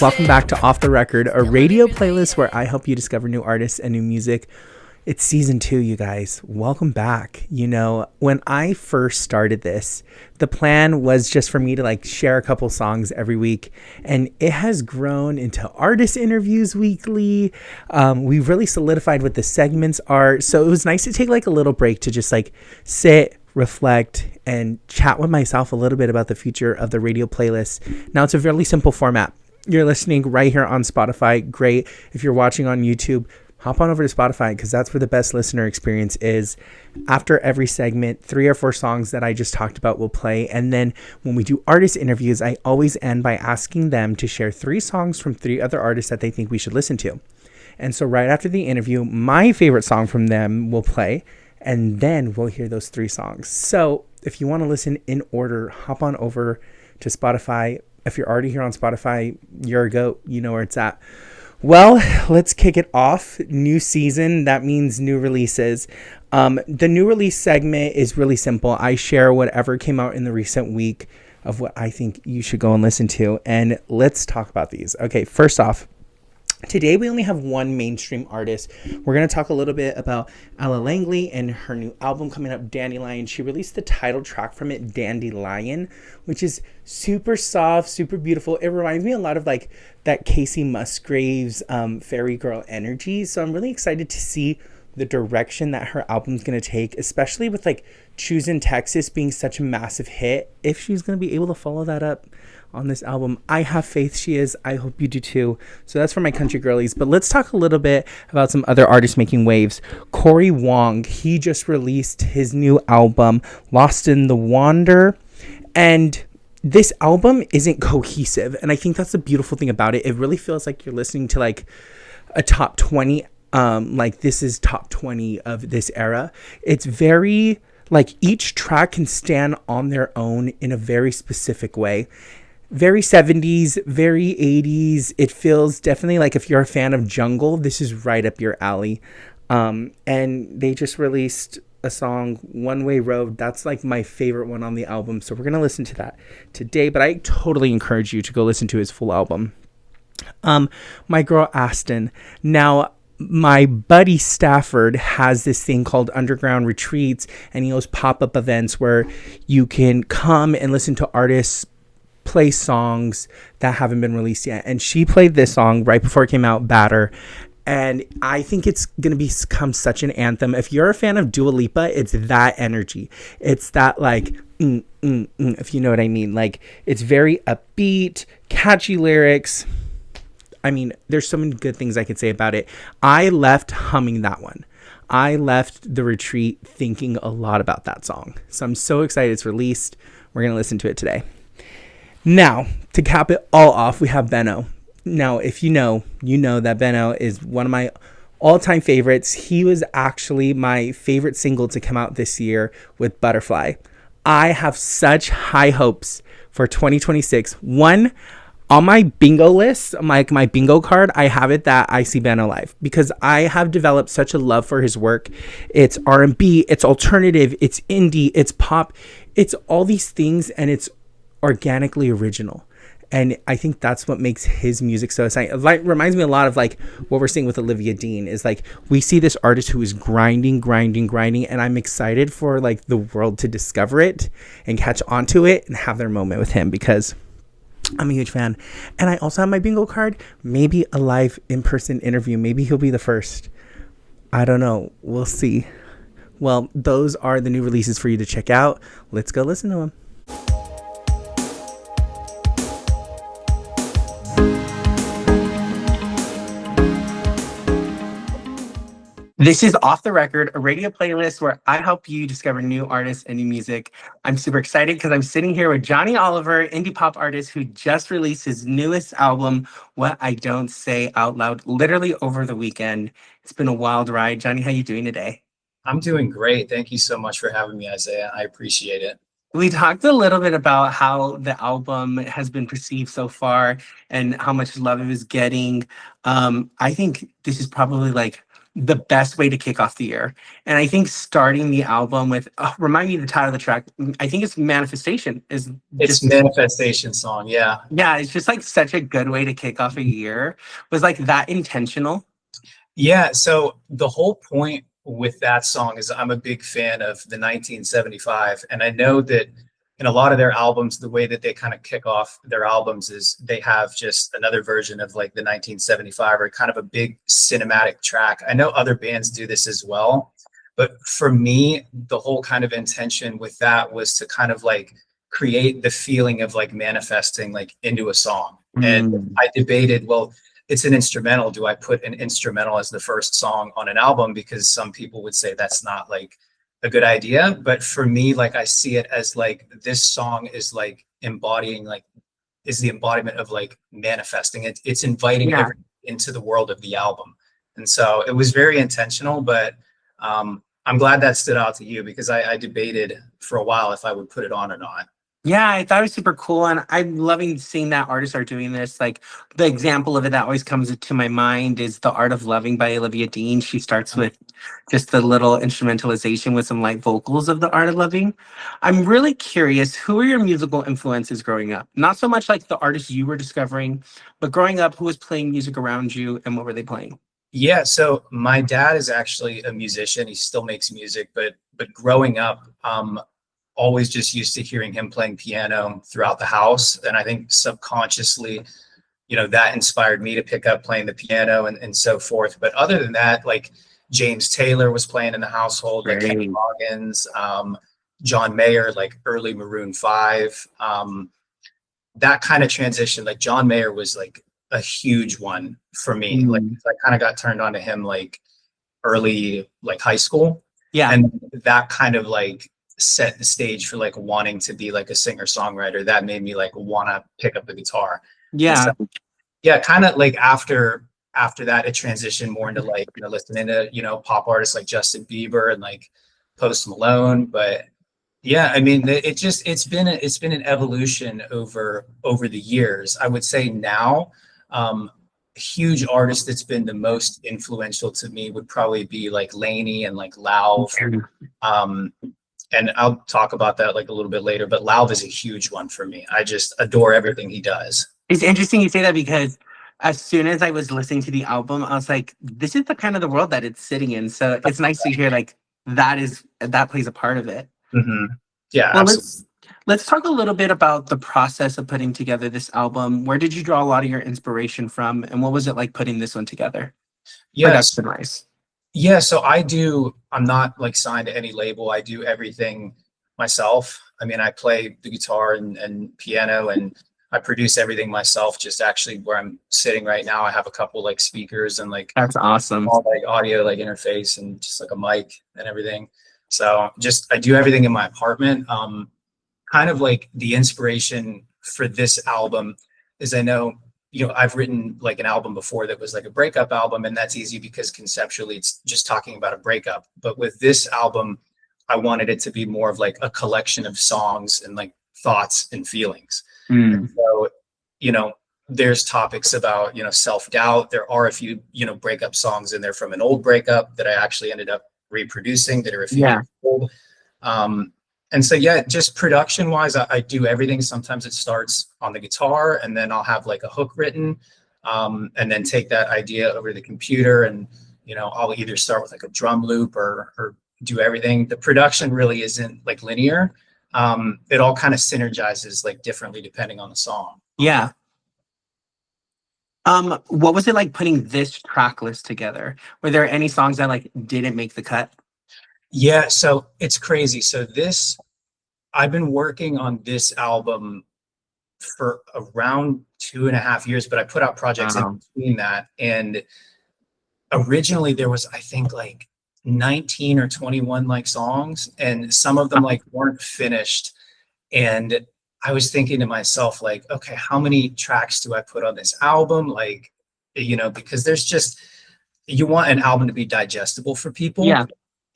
Welcome back to Off the Record, a radio playlist where I help you discover new artists and new music. It's season 2, you guys. Welcome back. You know, when I first started this, the plan was just for me to share a couple songs every week, and it has grown into artist interviews weekly. We've really solidified what the segments are, so it was nice to take a little break to just sit, reflect, and chat with myself a little bit about the future of the radio playlist. Now, it's a really simple format. You're listening right here on Spotify. Great. If you're watching on YouTube, hop on over to Spotify because that's where the best listener experience is. After every segment, 3 or 4 songs that I just talked about will play. And then when we do artist interviews, I always end by asking them to share 3 songs from 3 other artists that they think we should listen to. And so right after the interview, my favorite song from them will play. And then we'll hear those 3 songs. So if you want to listen in order, hop on over to Spotify. If you're already here on Spotify, you're a goat. You know where it's at. Well, let's kick it off. New season, that means new releases. The new release segment is really simple. I share whatever came out in the recent week of what I think you should go and listen to. And let's talk about these. Okay, first off, today we only have one mainstream artist. We're going to talk a little bit about Ella Langley and her new album coming up, Dandelion. She released the title track from it, Dandelion, which is super soft, super beautiful. It reminds me a lot of that Casey Musgraves Fairy Girl energy. So I'm really excited to see the direction that her album's going to take, especially with Choosing Texas being such a massive hit. If she's going to be able to follow that up on this album, I have faith she is. I hope you do too. So that's for my country girlies. But let's talk a little bit about some other artists making waves. Cory Wong, he just released his new album, Lost in the Wander. And this album isn't cohesive. And I think that's the beautiful thing about it. It really feels like you're listening to a top 20. This is top 20 of this era. It's very each track can stand on their own in a very specific way. Very 70s, very 80s. It feels definitely if you're a fan of jungle, this is right up your alley. And they just released a song, One Way Road. That's my favorite one on the album. So we're going to listen to that today, but I totally encourage you to go listen to his full album. My girl Aston. Now, my buddy Stafford has this thing called Underground Retreats, and he hosts pop-up events where you can come and listen to artists play songs that haven't been released yet. And she played this song right before it came out, Batter. And I think it's going to become such an anthem. If you're a fan of Dua Lipa, it's that energy. It's that if you know what I mean. It's very upbeat, catchy lyrics. I mean, there's so many good things I could say about it. I left humming that one. I left the retreat thinking a lot about that song. So I'm so excited it's released. We're going to listen to it today. Now, to cap it all off, we have Benno. Now, if you know that Benno is one of my all-time favorites. He was actually my favorite single to come out this year with Butterfly. I have such high hopes for 2026. One, on my bingo list, my bingo card, I have it that I see Benno live because I have developed such a love for his work. It's R&B, it's alternative, it's indie, it's pop, it's all these things, and it's organically original. And I think that's what makes his music so exciting. It reminds me a lot of what we're seeing with Olivia Dean is we see this artist who is grinding, and I'm excited for the world to discover it and catch onto it and have their moment with him because I'm a huge fan. And I also have my bingo card, maybe a live in-person interview. Maybe he'll be the first. I don't know. We'll see. Well, those are the new releases for you to check out. Let's go listen to them. This is Off the Record, a radio playlist where I help you discover new artists and new music. I'm super excited because I'm sitting here with Johnny Oliver, indie pop artist who just released his newest album, What I Don't Say Out Loud, literally over the weekend. It's been a wild ride. Johnny, how you doing today? I'm doing great. Thank you so much for having me, Isaiah. I appreciate it. We talked a little bit about how the album has been perceived so far and how much love it is getting. I think this is probably the best way to kick off the year. And I think starting the album with, remind me the title of the track. I think it's Manifestation. Is It's just manifestation song. Yeah. yeah, it's just like such a good way to kick off a year. Was like that intentional? Yeah. So the whole point with that song is I'm a big fan of the 1975. And I know that in a lot of their albums, the way that they kind of kick off their albums is they have just another version of like the 1975 or kind of a big cinematic track. I know other bands do this as well. But for me, the whole kind of intention with that was to kind of like create the feeling of like manifesting like into a song. And Mm. I debated, well, it's an instrumental. Do I put an instrumental as the first song on an album? Because some people would say that's not like a good idea. But for me, like I see it as like this song is like embodying like is the embodiment of like manifesting. It's inviting Yeah. everyone into the world of the album. And so it was very intentional, but I'm glad that stood out to you because I debated for a while if I would put it on or not. Yeah, I thought it was super cool, and I'm loving seeing that artists are doing this. Like the example of it that always comes to my mind is "The Art of Loving" by Olivia Dean. She starts with just the little instrumentalization with some light vocals of "The Art of Loving." I'm really curious, who are your musical influences growing up? Not so much like the artists you were discovering, but growing up, who was playing music around you, and what were they playing? Yeah, so my dad is actually a musician. He still makes music, but growing up, always just used to hearing him playing piano throughout the house. And I think subconsciously, that inspired me to pick up playing the piano and so forth. But other than that, like James Taylor was playing in the household, like Kenny Great. Loggins, John Mayer, like early Maroon 5. That kind of transition, like John Mayer was like a huge one for me. Like Mm. I kind of got turned on to him like early, like high school. Yeah, And that kind of like set the stage for like wanting to be like a singer songwriter. That made me like want to pick up the guitar. And so yeah, yeah, kind of like after that, it transitioned more into like listening to pop artists like Justin Bieber and like Post Malone. But yeah, I mean, it's been an evolution over the years. I would say now, um, a huge artist that's been the most influential to me would probably be like Lainey and like Lauv. Um, and I'll talk about that like a little bit later. But Lauv is a huge one for me. I just adore everything he does. it's interesting you say that because as soon as I was listening to the album, I was like, this is the kind of the world that it's sitting in. So it's nice to hear like that plays a part of it. Hmm. Yeah, Well, absolutely. let's talk a little bit about the process of putting together this album. Where did you draw a lot of your inspiration from, and what was it like putting this one together, Yes. production wise? Yeah, so I'm not like signed to any label. I do everything myself. I mean, I play the guitar and piano and I produce everything myself. Just actually where I'm sitting right now, I have a couple like speakers and like That's awesome. all like audio like interface and just like a mic and everything. So just I do everything in my apartment. Kind of like the inspiration for this album is I know I've written like an album before that was like a breakup album, and that's easy because conceptually it's just talking about a breakup. But with this album, I wanted it to be more of like a collection of songs and like thoughts and feelings. Mm. So, you know, there's topics about, self-doubt. There are a few, breakup songs in there from an old breakup that I actually ended up reproducing that are a few Yeah. years old. And so, yeah, just production wise, I do everything. Sometimes it starts on the guitar and then I'll have like a hook written, and then take that idea over the computer and, I'll either start with like a drum loop or do everything. The production really isn't like linear. It all kind of synergizes like differently depending on the song. Yeah. What was it like putting this track list together? Were there any songs that like didn't make the cut? Yeah, so it's crazy. So I've been working on this album for around 2.5 years, but I put out projects in Wow. between that. And originally there was, I think, like 19 or 21 like songs, and some of them like weren't finished. And I was thinking to myself, like, okay, how many tracks do I put on this album? Like, because you want an album to be digestible for people. Yeah.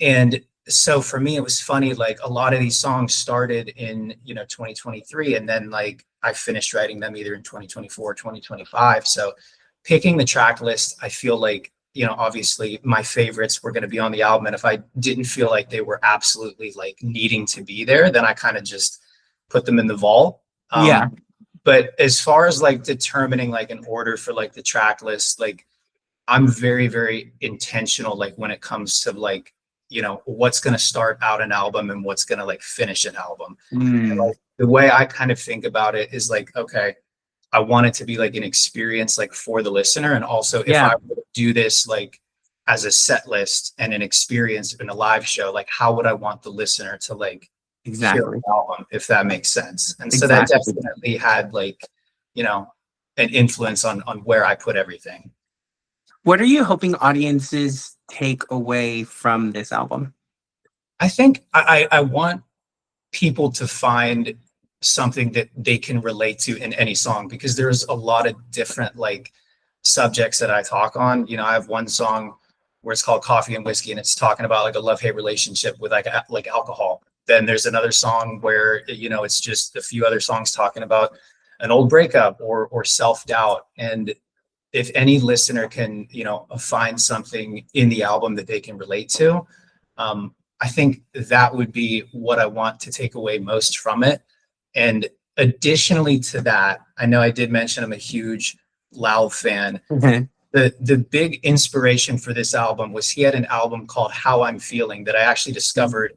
And so for me, it was funny, like a lot of these songs started in, 2023, and then like I finished writing them either in 2024 or 2025. So picking the track list, I feel like, obviously my favorites were going to be on the album. And if I didn't feel like they were absolutely like needing to be there, then I kind of just put them in the vault. Yeah. But as far as like determining like an order for like the track list, like I'm very, very intentional, like when it comes to like, what's going to start out an album and what's going to like finish an album. And, like, the way I kind of think about it is like, okay, I want it to be like an experience like for the listener. And also if I were to do this like as a set list and an experience in a live show, like how would I want the listener to like hear the album, if that makes sense? And so that definitely had like, an influence on where I put everything. What are you hoping audiences take away from this album? I think I want people to find something that they can relate to in any song, because there's a lot of different like subjects that I talk on. I have one song where it's called Coffee and Whiskey, and it's talking about like a love-hate relationship with like alcohol. Then there's another song where it's just a few other songs talking about an old breakup or self-doubt. And if any listener can find something in the album that they can relate to, I think that would be what I want to take away most from it. And additionally to that, I know I did mention I'm a huge Lauv fan. Mm-hmm. The big inspiration for this album was he had an album called How I'm Feeling that I actually discovered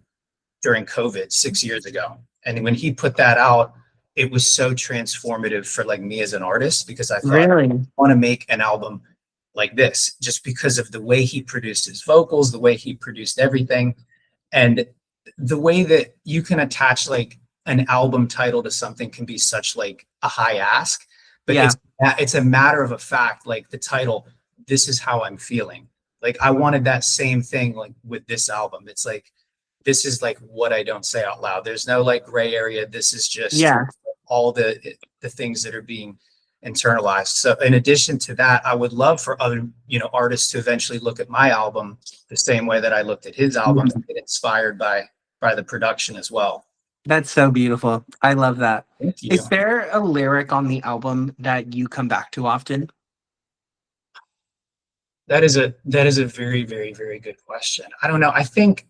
during COVID 6 years ago. And when he put that out, it was so transformative for like me as an artist, because I thought I want to make an album like this, just because of the way he produced his vocals, the way he produced everything, and the way that you can attach like an album title to something can be such like a high ask, but it's a matter of a fact, like the title, This Is How I'm Feeling. Like I wanted that same thing like with this album. It's like, this is like what I don't say out loud. There's no like gray area. This is just all the things that are being internalized. So in addition to that, I would love for other, artists to eventually look at my album the same way that I looked at his album and get inspired by the production as well. That's so beautiful. I love that. Thank you. Is there a lyric on the album that you come back to often? That is a very, very, very good question. I don't know. I think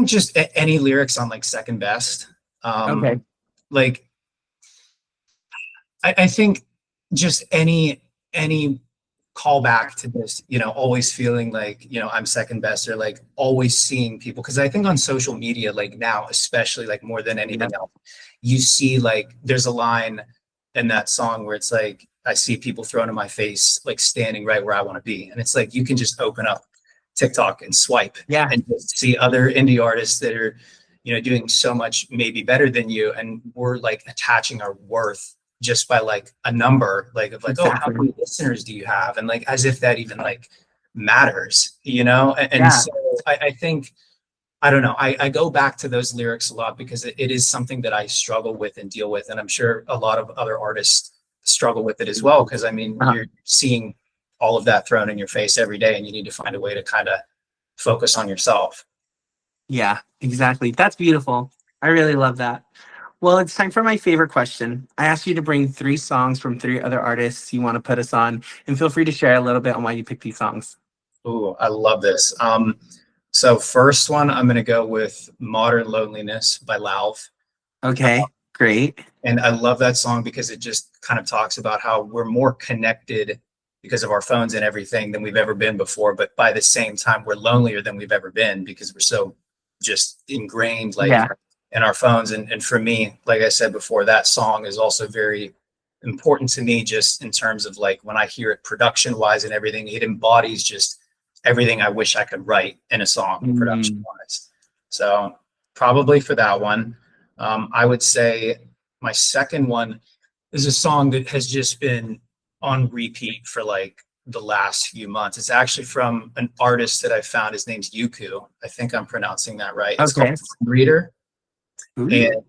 just any lyrics on like Second Best. Okay. Like I think just any callback to this, always feeling like, I'm second best, or like always seeing people. Cause I think on social media, like now, especially like more than anything else, you see like there's a line in that song where it's like, I see people thrown in my face, like standing right where I want to be. And it's like, you can just open up TikTok and swipe and just see other indie artists that are, doing so much maybe better than you. And we're like attaching our worth just by like a number, like of like, oh, how many listeners do you have? And like, as if that even like matters, And so I think, I don't know, I go back to those lyrics a lot because it is something that I struggle with and deal with. And I'm sure a lot of other artists struggle with it as well. Cause I mean, you're seeing all of that thrown in your face every day, and you need to find a way to kind of focus on yourself. Yeah, exactly. That's beautiful. I really love that. Well, it's time for my favorite question. I asked you to bring 3 songs from 3 other artists you want to put us on, and feel free to share a little bit on why you picked these songs. Ooh, I love this. So first one, I'm going to go with Modern Loneliness by Lauv. Okay, great. And I love that song because it just kind of talks about how we're more connected because of our phones and everything than we've ever been before. But by the same time, we're lonelier than we've ever been because we're so just ingrained like in our phones. And for me, like I said before, that song is also very important to me, just in terms of like when I hear it production wise and everything, it embodies just everything I wish I could write in a song production wise. So probably for that one. I would say my second one is a song that has just been on repeat for like the last few months. It's actually from an artist that I found. His name's Yuku. I think I'm pronouncing that right. It's called Reader. And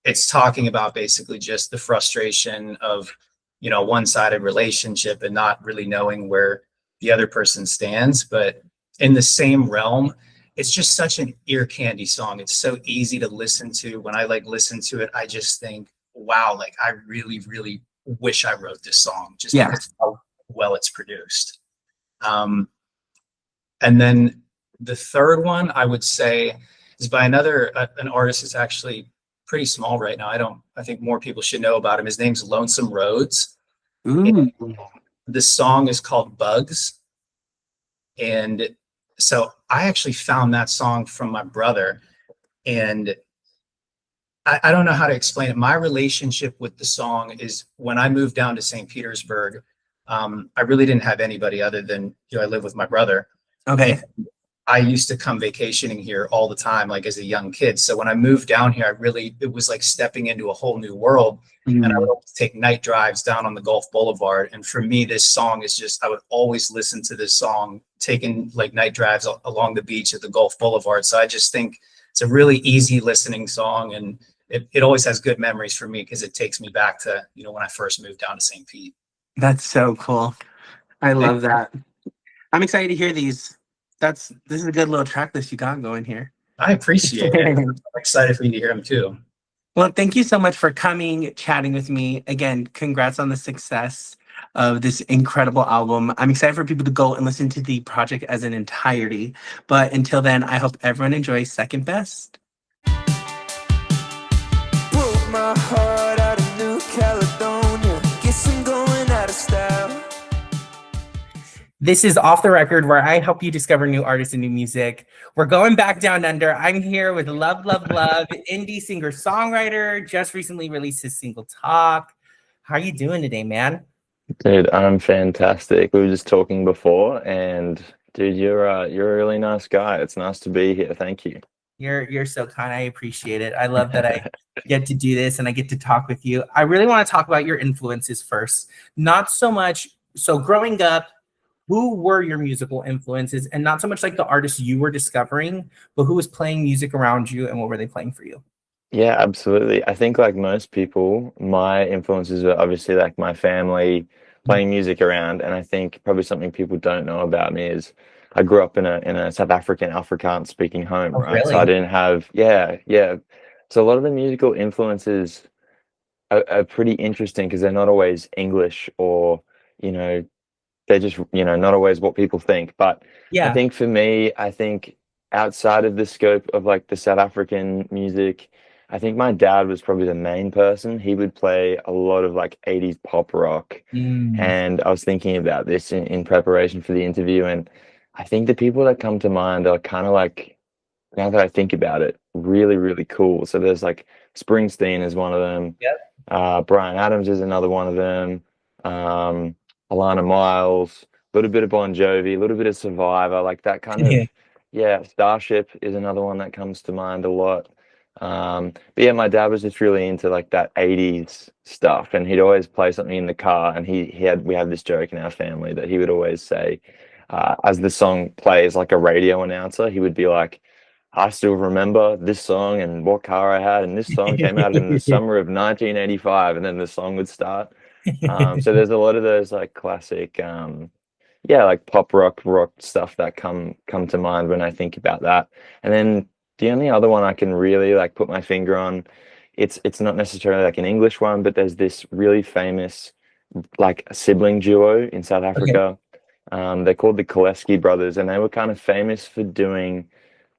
it's talking about basically just the frustration of, one-sided relationship and not really knowing where the other person stands. But in the same realm, it's just such an ear candy song. It's so easy to listen to. When I like listen to it, I just think, wow, like I really, really wish I wrote this song, just because of how well it's produced. And then the third one I would say is by an artist that's actually pretty small right now. I think more people should know about him. His name's Lonesome Rhodes. Ooh. The song is called Bugs. And so I actually found that song from my brother, and I don't know how to explain it. My relationship with the song is when I moved down to St. Petersburg, I really didn't have anybody other than, I live with my brother. Okay. And I used to come vacationing here all the time, like as a young kid. So when I moved down here, it was like stepping into a whole new world. And I would always take night drives down on the Gulf Boulevard. And for me, this song is just, I would always listen to this song, taking like night drives along the beach at the Gulf Boulevard. So I just think it's a really easy listening song. And it always has good memories for me because it takes me back to, when I first moved down to St. Pete. That's so cool. I love that. I'm excited to hear these. This is a good little track list you got going here. I appreciate it. I'm excited for you to hear them too. Well, thank you so much for coming, chatting with me. Again, congrats on the success of this incredible album. I'm excited for people to go and listen to the project as an entirety. But until then, I hope everyone enjoys Second Best. Broke my heart out of New Caledonia. Guess I'm going out of style. This is Off the Record, where I help you discover new artists and new music. We're going back down under. I'm here with Love, indie singer-songwriter, just recently released his single, Talk. How are you doing today, man? Dude, I'm fantastic. We were just talking before, and dude, you're a really nice guy. It's nice to be here. Thank you. You're so kind. I appreciate it. I love that I get to do this and I get to talk with you. I really want to talk about your influences first. Not so much, so growing up, who were your musical influences, and not so much like the artists you were discovering, but who was playing music around you and what were they playing for you? Yeah, absolutely. I think like most people, my influences are obviously like my family playing music around, and I think probably something people don't know about me is I grew up in a South African Afrikaans speaking home, Oh, right? really? So I didn't have, yeah. So a lot of the musical influences are pretty interesting because they're not always English or, they're just, not always what people think. But Yeah. I think for me, outside of the scope of like the South African music, I think my dad was probably the main person. He would play a lot of like 80s pop rock. And I was thinking about this in preparation for the interview. And I think the people that come to mind are kind of like, now that I think about it, really, really cool. So there's like Springsteen is one of them. Yep. Bryan Adams is another one of them. Alana Miles, a little bit of Bon Jovi, a little bit of Survivor, like that kind of, yeah. Starship is another one that comes to mind a lot. But yeah, my dad was just really into like that 80s stuff, and he'd always play something in the car, and we had this joke in our family that he would always say, as the song plays like a radio announcer, he would be like, I still remember this song and what car I had, and this song came out in the summer of 1985, and then the song would start. So there's a lot of those like classic, like pop rock stuff that come to mind when I think about that. And then the only other one I can really like put my finger on, it's not necessarily like an English one, but there's this really famous like sibling duo in South Africa. They're called the Koleski brothers, and they were kind of famous for doing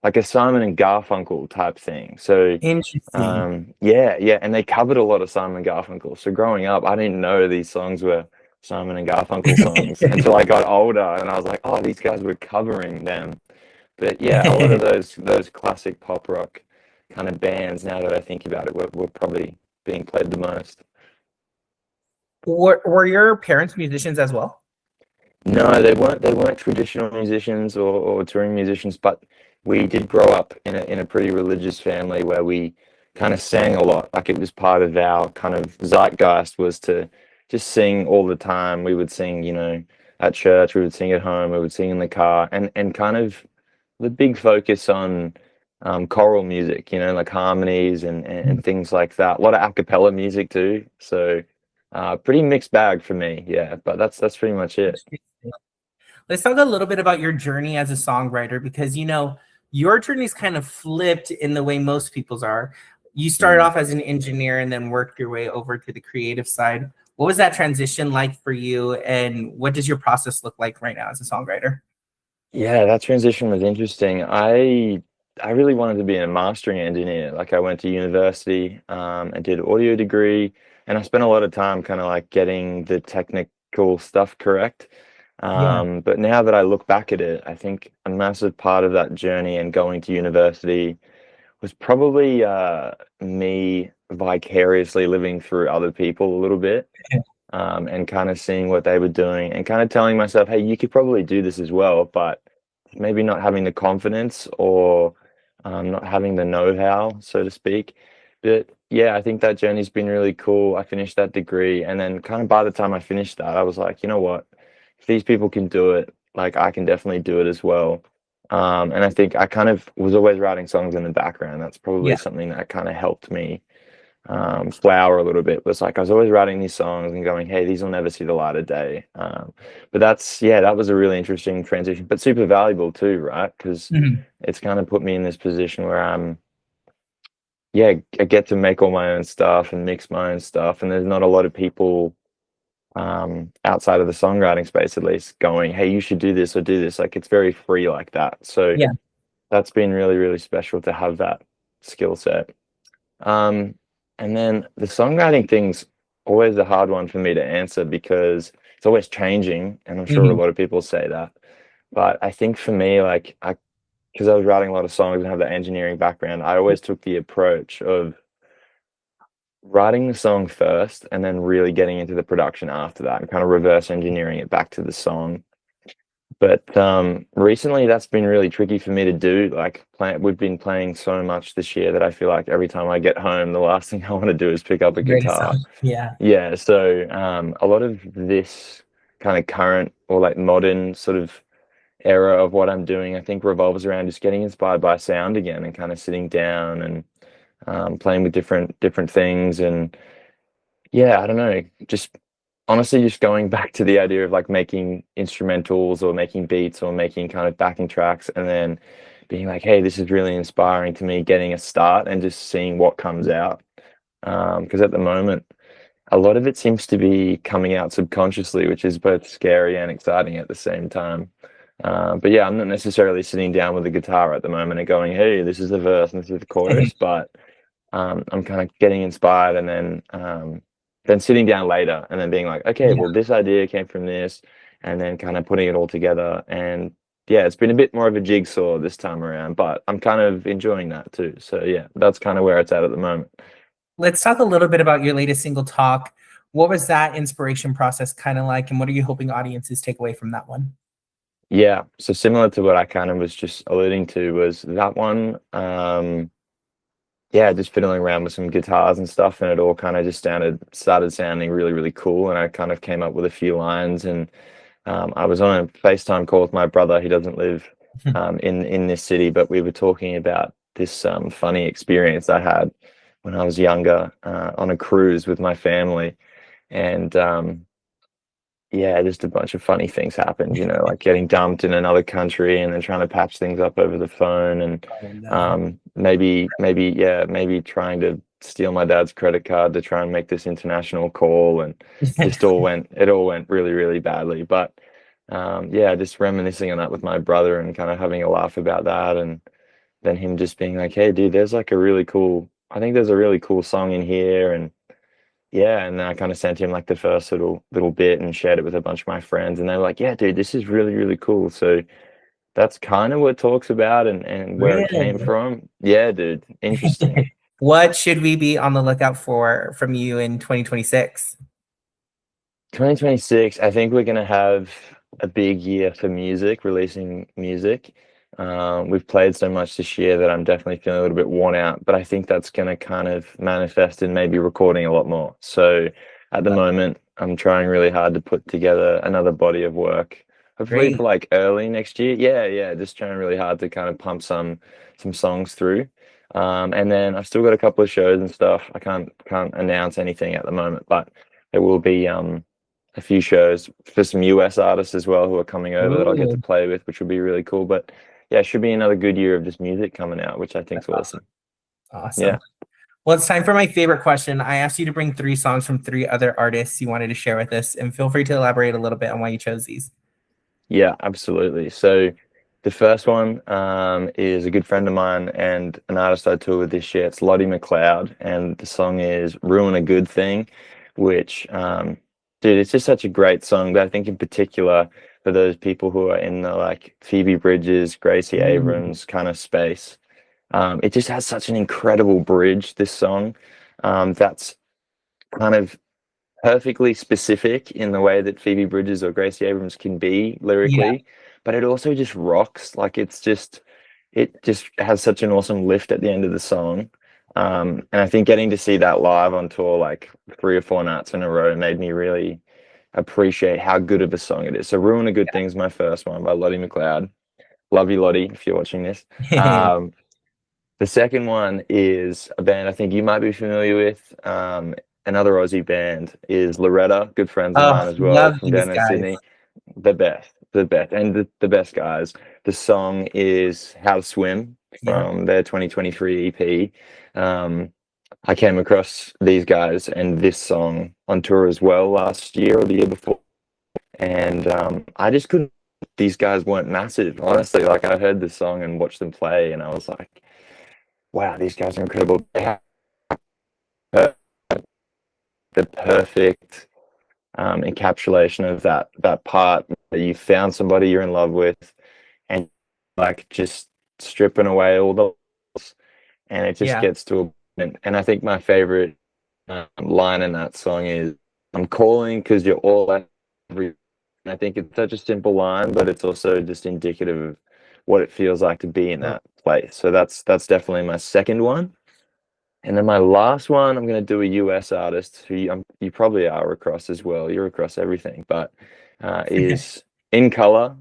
like a Simon and Garfunkel type thing. So Interesting. yeah, and they covered a lot of Simon and Garfunkel. So growing up, I didn't know these songs were Simon and Garfunkel songs until I got older, and I was like, oh, these guys were covering them. But yeah, a lot of those classic pop rock kind of bands, now that I think about it, were probably being played the most. Were your parents musicians as well? No, they weren't traditional musicians or touring musicians, but we did grow up in a pretty religious family where we kind of sang a lot. Like it was part of our kind of zeitgeist was to just sing all the time. We would sing, at church, we would sing at home, we would sing in the car, and kind of the big focus on choral music, like harmonies and things like that. A lot of a cappella music too. So pretty mixed bag for me, yeah. But that's pretty much it. Let's talk a little bit about your journey as a songwriter, because your journey is kind of flipped in the way most people's are. You started off as an engineer and then worked your way over to the creative side. What was that transition like for you, and what does your process look like right now as a songwriter? Yeah, that transition was interesting. I really wanted to be a mastering engineer. Like I went to university and did audio degree, and I spent a lot of time kind of like getting the technical stuff correct. Yeah. But now that I look back at it, I think a massive part of that journey and going to university was probably me vicariously living through other people a little bit, and kind of seeing what they were doing and kind of telling myself, hey, you could probably do this as well, but maybe not having the confidence or not having the know-how, so to speak. But yeah, I think that journey's been really cool. I finished that degree, and then kind of by the time I finished that, I was like, you know what? If these people can do it, like I can definitely do it as well. And I think I kind of was always writing songs in the background. That's probably Yeah. something that kind of helped me flower a little bit. Was like I was always writing these songs and going, hey, these will never see the light of day. But that's, yeah, that was a really interesting transition, but super valuable too, right? Because Mhm. it's kind of put me in this position where yeah, I get to make all my own stuff and mix my own stuff, and there's not a lot of people outside of the songwriting space at least going, hey, you should do this or do this. Like it's very free like that. So Yeah. that's been really, really special to have that skill set. Um, and then the songwriting thing's always a hard one for me to answer because it's always changing, and I'm sure a Mhm. lot of people say that. But I think for me, like because I was writing a lot of songs and have that engineering background, I always took the approach of writing the song first and then really getting into the production after that and kind of reverse engineering it back to the song. But recently that's been really tricky for me to do. Like we've been playing so much this year that I feel like every time I get home, the last thing I want to do is pick up a Great guitar. song. Yeah. Yeah, so a lot of this kind of current or like modern sort of era of what I'm doing, I think revolves around just getting inspired by sound again and kind of sitting down and playing with different things. And yeah, I don't know, just honestly just going back to the idea of like making instrumentals or making beats or making kind of backing tracks and then being like, hey, this is really inspiring to me, getting a start and just seeing what comes out. Because at the moment, a lot of it seems to be coming out subconsciously, which is both scary and exciting at the same time. But yeah, I'm not necessarily sitting down with a guitar at the moment and going, hey, this is the verse and this is the chorus, but I'm kind of getting inspired and then sitting down later and then being like, okay, Yeah. well, this idea came from this, and then kind of putting it all together. And yeah, it's been a bit more of a jigsaw this time around, but I'm kind of enjoying that too. So yeah, that's kind of where it's at the moment. Let's talk a little bit about your latest single, Talk. What was that inspiration process kind of like, and what are you hoping audiences take away from that one? Yeah, so similar to what I kind of was just alluding to was that one. Yeah, just fiddling around with some guitars and stuff, and it all kind of just started sounding really, really cool. And I kind of came up with a few lines, and I was on a FaceTime call with my brother. He doesn't live in this city, but we were talking about this funny experience I had when I was younger on a cruise with my family, and yeah, just a bunch of funny things happened, like getting dumped in another country and then trying to patch things up over the phone and Oh, no. maybe trying to steal my dad's credit card to try and make this international call, and it all went really, really badly. But yeah, just reminiscing on that with my brother and kind of having a laugh about that, and then him just being like, hey dude, I think there's a really cool song in here. And yeah, and then I kind of sent him like the first little bit and shared it with a bunch of my friends, and they were like, "Yeah, dude, this is really, really cool." So that's kind of what it talks about and where it came Really? from. Yeah, dude, interesting. What should we be on the lookout for from you in 2026? 2026, I think we're gonna have a big year for music, releasing music. We've played so much this year that I'm definitely feeling a little bit worn out, but I think that's gonna kind of manifest in maybe recording a lot more. So at the moment, I'm trying really hard to put together another body of work, hopefully Great. for like early next year. Yeah, yeah, just trying really hard to kind of pump some songs through. And then I've still got a couple of shows and stuff. I can't announce anything at the moment, but there will be a few shows for some US artists as well who are coming over that I'll get to Ooh, play with, which will be really cool. But yeah, it should be another good year of just music coming out, which I think's that's awesome. awesome. Awesome. Yeah. Well, it's time for my favorite question. I asked you to bring 3 songs from 3 other artists you wanted to share with us, and feel free to elaborate a little bit on why you chose these. Yeah, absolutely. So the first one is a good friend of mine and an artist I tour with this year. It's Lottie McLeod, and the song is "Ruin a Good Thing," which, dude, it's just such a great song. But I think in particular for those people who are in the like Phoebe Bridges, Gracie Abrams kind of space, it just has such an incredible bridge. This song, that's kind of perfectly specific in the way that Phoebe Bridges or Gracie Abrams can be lyrically, but it also just rocks. Like it just has such an awesome lift at the end of the song. And I think getting to see that live on tour like 3 or 4 nights in a row made me really appreciate how good of a song it is. So "Ruin a Good Thing's my first one by Lottie McLeod. Love you, Lottie, if you're watching this. The second one is a band I think you might be familiar with. Another Aussie band is Loretta, good friends of mine as well love from these down in guys. Sydney. The best, and the best guys. The song is "How to Swim" from their 2023 EP. I came across these guys and this song on tour as well last year or the year before, and I just couldn't. These guys weren't massive, honestly. Like I heard this song and watched them play, and I was like, "Wow, these guys are incredible." They have the perfect encapsulation of that part that you found somebody you're in love with, and like just stripping away all the, and it just gets to a. And I think my favorite line in that song is, "I'm calling because you're all every." And I think it's such a simple line, but it's also just indicative of what it feels like to be in that place. So that's definitely my second one. And then my last one, I'm going to do a US artist who you probably are across as well. You're across everything, but is In Color.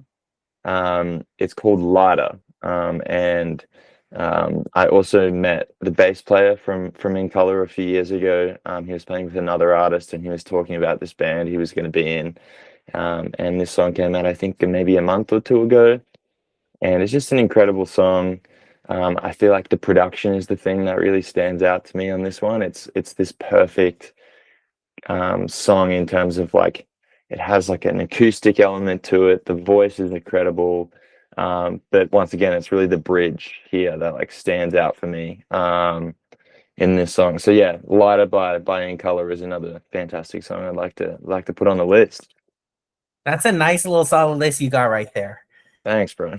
It's called Lighter. And I also met the bass player from In Color a few years ago. He was playing with another artist, and he was talking about this band he was going to be in. And this song came out, I think, maybe a month or 2 ago. And it's just an incredible song. I feel like the production is the thing that really stands out to me on this one. It's this perfect song in terms of like it has like an acoustic element to it. The voice is incredible. But once again, it's really the bridge here that like stands out for me in this song. So yeah, Lighter by In Color is another fantastic song I'd like to put on the list. That's a nice little solid list you got right there. Thanks, bro.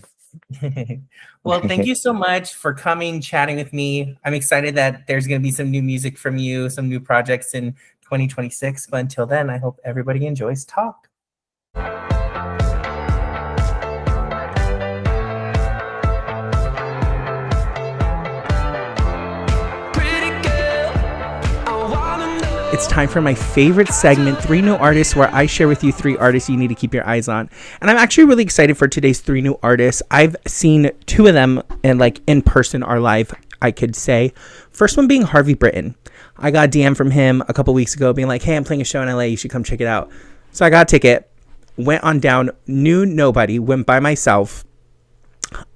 Well, thank you so much for coming, chatting with me. I'm excited that there's going to be some new music from you, some new projects in 2026. But until then, I hope everybody enjoys Talk. It's time for my favorite segment, 3 New Artists, where I share with you 3 artists you need to keep your eyes on. And I'm actually really excited for today's 3 new artists. I've seen 2 of them in person or live, I could say. First one being Harvey Britten. I got a DM from him a couple weeks ago being like, "Hey, I'm playing a show in LA. You should come check it out." So I got a ticket, went on down, knew nobody, went by myself.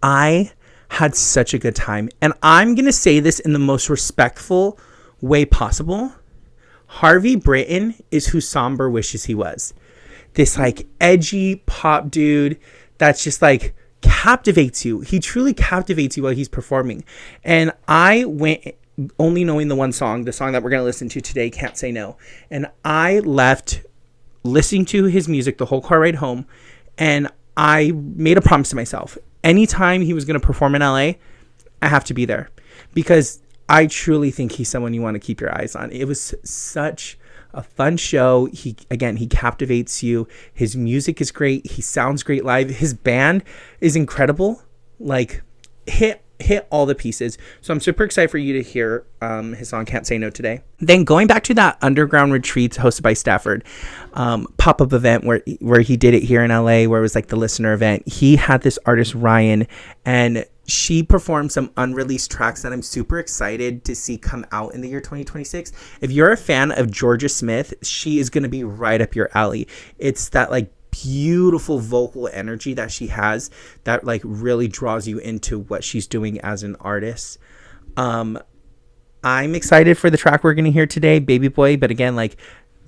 I had such a good time. And I'm going to say this in the most respectful way possible. Harvey Britten is who Somber wishes he was. This like edgy pop dude that's just like captivates you. He truly captivates you while he's performing. And I went only knowing the one song, the song that we're going to listen to today, Can't Say No. And I left listening to his music the whole car ride home. And I made a promise to myself. Anytime he was going to perform in LA, I have to be there. Because I truly think he's someone you want to keep your eyes on. It was such a fun show. He captivates you. His music is great. He sounds great live. His band is incredible. Like hit all the pieces. So I'm super excited for you to hear his song Can't Say No today. Then going back to that underground retreat hosted by Stafford pop-up event where he did it here in LA, where it was like the listener event. He had this artist Ryan, and she performed some unreleased tracks that I'm super excited to see come out in the year 2026. If you're a fan of Georgia Smith, she is going to be right up your alley. It's that like beautiful vocal energy that she has that like really draws you into what she's doing as an artist. I'm excited for the track we're going to hear today, Baby Boy. But again, like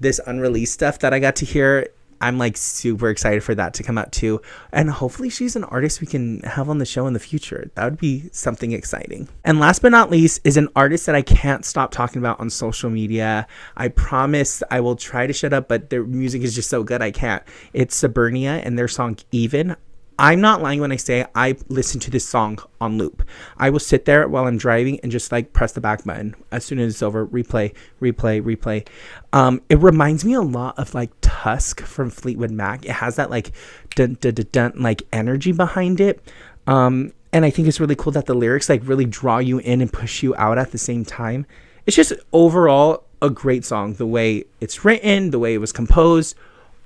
this unreleased stuff that I got to hear, I'm like super excited for that to come out too. And hopefully she's an artist we can have on the show in the future. That would be something exciting. And last but not least is an artist that I can't stop talking about on social media. I promise I will try to shut up, but their music is just so good I can't. It's Suburnia and their song Even. I'm not lying when I say I listen to this song on loop. I will sit there while I'm driving and just like press the back button. As soon as it's over, replay. It reminds me a lot of like Tusk from Fleetwood Mac. It has that like dun dun dun dun like energy behind it. And I think it's really cool that the lyrics like really draw you in and push you out at the same time. It's just overall a great song. The way it's written, the way it was composed,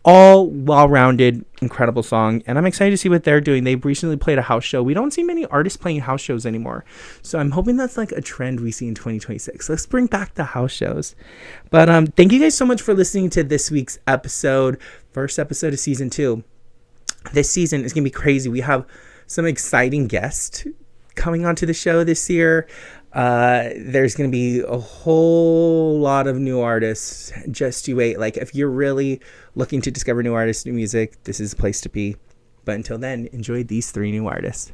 all well-rounded, incredible song. And I'm excited to see what they're doing. They've recently played a house show. We don't see many artists playing house shows anymore. So I'm hoping that's like a trend we see in 2026. Let's bring back the house shows. But thank you guys so much for listening to this week's episode. First episode of season 2. This season is going to be crazy. We have some exciting guests coming onto the show this year. There's going to be a whole lot of new artists. Just you wait. Like if you're really looking to discover new artists, new music, this is the place to be. But until then, enjoy these 3 new artists.